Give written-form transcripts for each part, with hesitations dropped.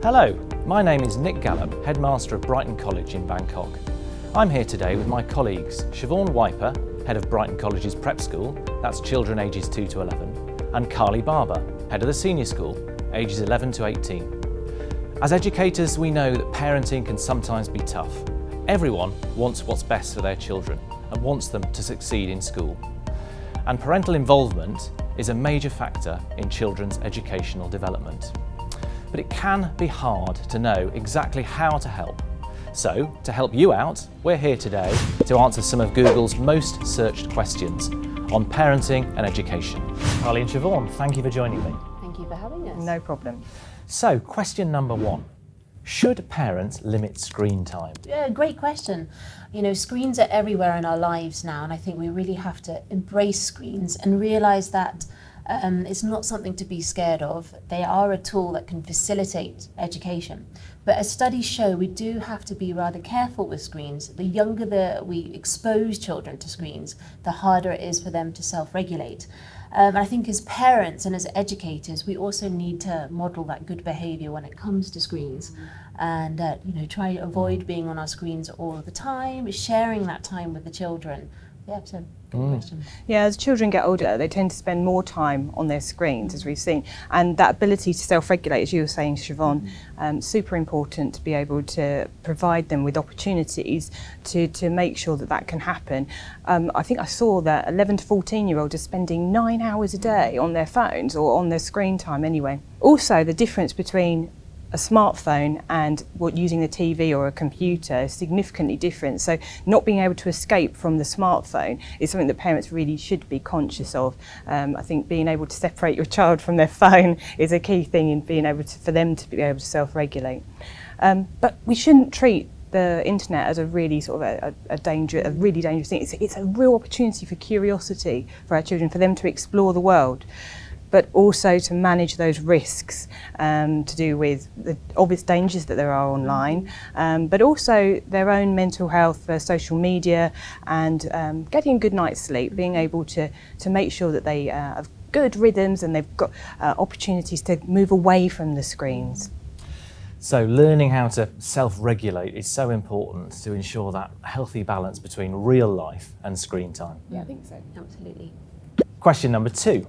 Hello, my name is Nick Gallop, Headmaster of Brighton College in Bangkok. I'm here today with my colleagues Siobhan Wyper, Head of Brighton College's Prep School, that's children ages 2 to 11, and Carly Barber, Head of the Senior School, ages 11 to 18. As educators, we know that parenting can sometimes be tough. Everyone wants what's best for their children and wants them to succeed in school. And parental involvement is a major factor in children's educational development. But it can be hard to know exactly how to help. So, to help you out, we're here today to answer some of Google's most searched questions on parenting and education. Carly and Siobhan, thank you for joining me. Thank you for having us. No problem. So, question number 1. Should parents limit screen time? Yeah, great question. You know, screens are everywhere in our lives now, and I think we really have to embrace screens and realise that it's not something to be scared of. They are a tool that can facilitate education. But as studies show, we do have to be rather careful with screens. The younger we expose children to screens, the harder it is for them to self-regulate. I think as parents and as educators, we also need to model that good behaviour when it comes to screens, and try to avoid being on our screens all the time, sharing that time with the children. Yeah, so good question. Yeah, as children get older, they tend to spend more time on their screens, as we've seen, and that ability to self-regulate, as you were saying, Siobhan, super important to be able to provide them with opportunities to make sure that that can happen. I think I saw that 11 to 14-year-olds are spending 9 hours a day on their phones or on their screen time anyway. Also, the difference between a smartphone and using the TV or a computer is significantly different. So not being able to escape from the smartphone is something that parents really should be conscious of. I think being able to separate your child from their phone is a key thing in being able to, for them to be able to self-regulate. But we shouldn't treat the internet as a really sort of a really dangerous thing. It's a real opportunity for curiosity for our children, for them to explore the world, but also to manage those risks to do with the obvious dangers that there are online, but also their own mental health, social media, and getting a good night's sleep, being able to make sure that they have good rhythms and they've got opportunities to move away from the screens. So learning how to self-regulate is so important to ensure that healthy balance between real life and screen time. Yeah, I think so. Absolutely. Question number 2.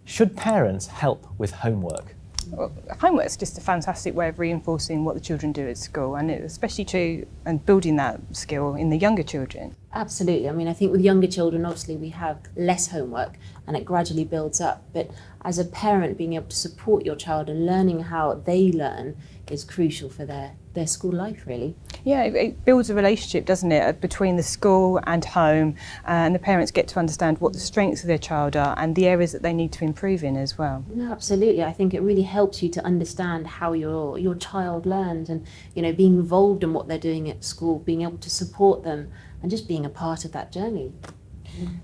Should parents help with homework? Well, homework's just a fantastic way of reinforcing what the children do at school, and it's especially true and building that skill in the younger children. Absolutely. I mean, I think with younger children, obviously, we have less homework and it gradually builds up. But as a parent, being able to support your child and learning how they learn is crucial for their school life, really. Yeah, it builds a relationship, doesn't it, between the school and home, and the parents get to understand what the strengths of their child are and the areas that they need to improve in as well. No, absolutely. I think it really helps you to understand how your child learns, and being involved in what they're doing at school, being able to support them and just being a part of that journey.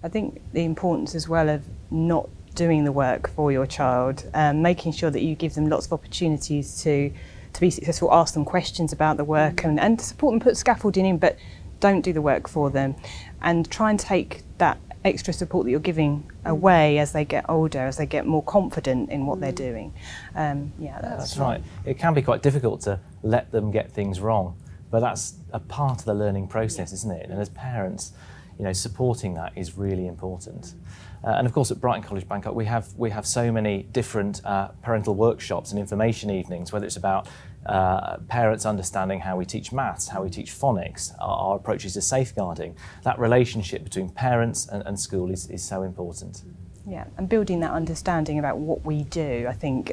I think the importance as well of not doing the work for your child, making sure that you give them lots of opportunities to be successful, ask them questions about the work and support them, put scaffolding in, but don't do the work for them, and try and take that extra support that you're giving away as they get older, as they get more confident in what they're doing. That's right. It can be quite difficult to let them get things wrong, but that's a part of the learning process, isn't it? And as parents, supporting that is really important. And of course, at Brighton College Bangkok, we have so many different parental workshops and information evenings, whether it's about parents understanding how we teach maths, how we teach phonics, our approaches to safeguarding. That relationship between parents and school is so important. Yeah, and building that understanding about what we do, I think,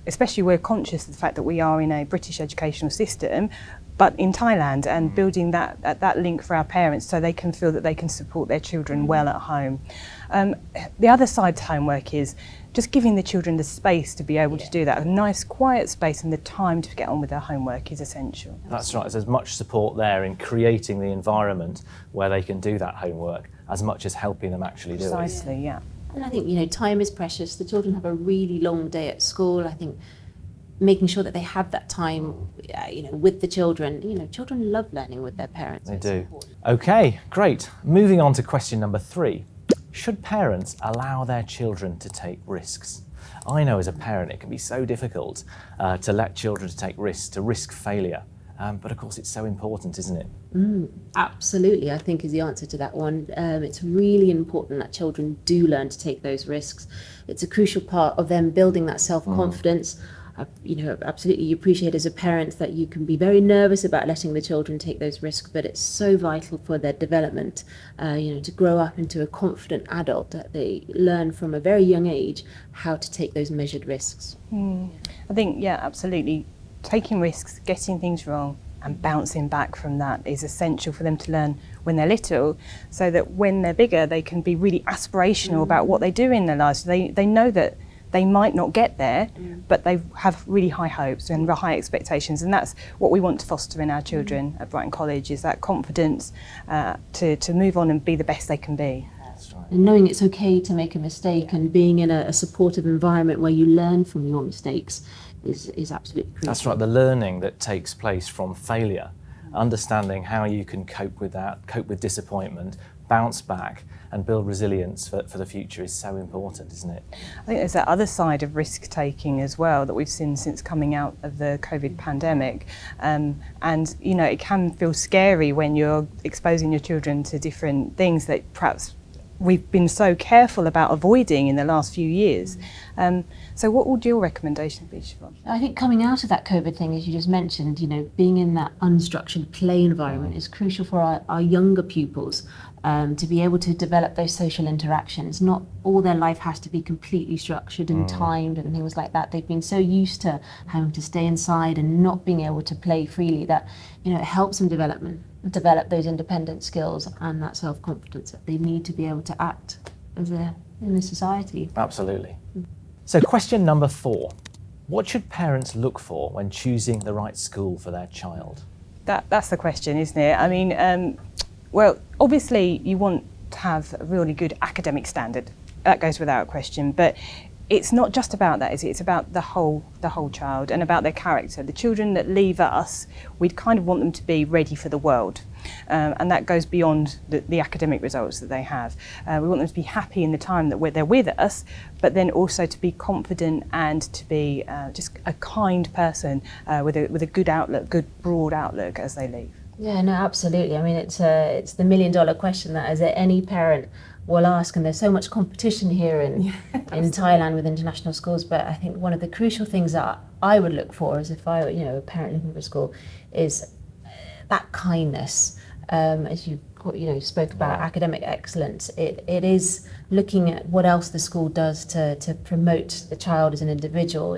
especially we're conscious of the fact that we are in a British educational system, but in Thailand, and building that link for our parents so they can feel that they can support their children well at home. The other side to homework is just giving the children the space to be able to do that. A nice quiet space and the time to get on with their homework is essential. That's right, there's much support there in creating the environment where they can do that homework as much as helping them actually do it. Precisely, yeah. And I think, time is precious. The children have a really long day at school. I think making sure that they have that time, with the children. Children love learning with their parents. They do. Okay, great. Moving on to question number 3. Should parents allow their children to take risks? I know as a parent it can be so difficult to let children to take risks, to risk failure. But of course it's so important, isn't it? Absolutely, I think is the answer to that one. It's really important that children do learn to take those risks. It's a crucial part of them building that self-confidence. Absolutely, you appreciate as a parent that you can be very nervous about letting the children take those risks, but it's so vital for their development, to grow up into a confident adult, that they learn from a very young age how to take those measured risks. I think, yeah, absolutely. Taking risks, getting things wrong and bouncing back from that is essential for them to learn when they're little, so that when they're bigger they can be really aspirational about what they do in their lives. They know that they might not get there, but they have really high hopes and high expectations, and that's what we want to foster in our children at Brighton College, is that confidence to move on and be the best they can be. That's right. And knowing it's okay to make a mistake and being in a supportive environment where you learn from your mistakes is absolutely crucial. That's right, the learning that takes place from failure, understanding how you can cope with that, cope with disappointment, bounce back and build resilience for the future is so important, isn't it? I think there's that other side of risk taking as well that we've seen since coming out of the COVID pandemic, and it can feel scary when you're exposing your children to different things that perhaps we've been so careful about avoiding in the last few years. So what would your recommendation be, Siobhan? I think coming out of that COVID thing, as you just mentioned, being in that unstructured play environment is crucial for our younger pupils to be able to develop those social interactions. Not all their life has to be completely structured and timed and things like that. They've been so used to having to stay inside and not being able to play freely that it helps them develop those independent skills and that self-confidence that they need to be able to act in the society. Absolutely. So question number 4. What should parents look for when choosing the right school for their child? That's the question, isn't it? I mean, well, obviously you want to have a really good academic standard. That goes without question, but it's not just about that, is it? It's about the whole child and about their character. The children that leave us, we'd kind of want them to be ready for the world. And that goes beyond the academic results that they have. We want them to be happy in the time that they're with us, but then also to be confident and to be just a kind person with a good outlook, good broad outlook as they leave. Yeah, no, absolutely. I mean, it's the $1,000,000 question that as any parent will ask, and there's so much competition here in Thailand with international schools. But I think one of the crucial things that I would look for, as if I were a parent looking for a school, is that kindness. As you spoke about academic excellence, it is looking at what else the school does to promote the child as an individual.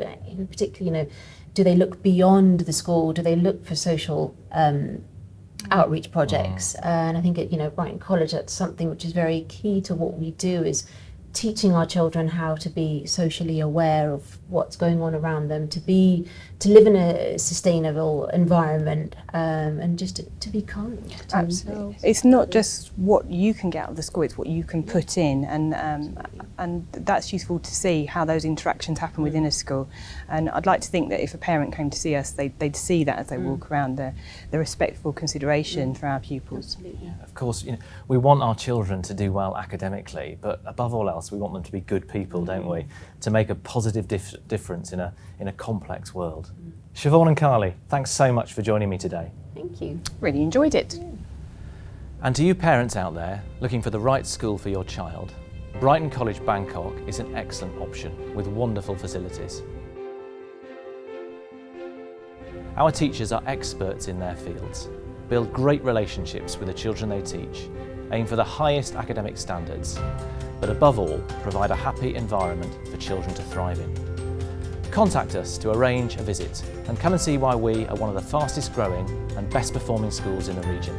Particularly, do they look beyond the school? Do they look for social outreach projects? And I think at Brighton College, that's something which is very key to what we do, is teaching our children how to be socially aware of what's going on around them, to live in a sustainable environment, and just to be kind to Absolutely. It's not just what you can get out of the school, it's what you can put in, and that's useful to see how those interactions happen within a school. And I'd like to think that if a parent came to see us, they'd see that as they walk around, the respectful consideration for our pupils. Absolutely. Yeah, of course, we want our children to do well academically, but above all else, we want them to be good people, don't we? To make a positive difference in a complex world. Siobhan and Carly, thanks so much for joining me today. Thank you. Really enjoyed it. And to you parents out there looking for the right school for your child, Brighton College Bangkok is an excellent option with wonderful facilities. Our teachers are experts in their fields, build great relationships with the children they teach, aim for the highest academic standards, but above all, provide a happy environment for children to thrive in. Contact us to arrange a visit and come and see why we are one of the fastest growing and best performing schools in the region.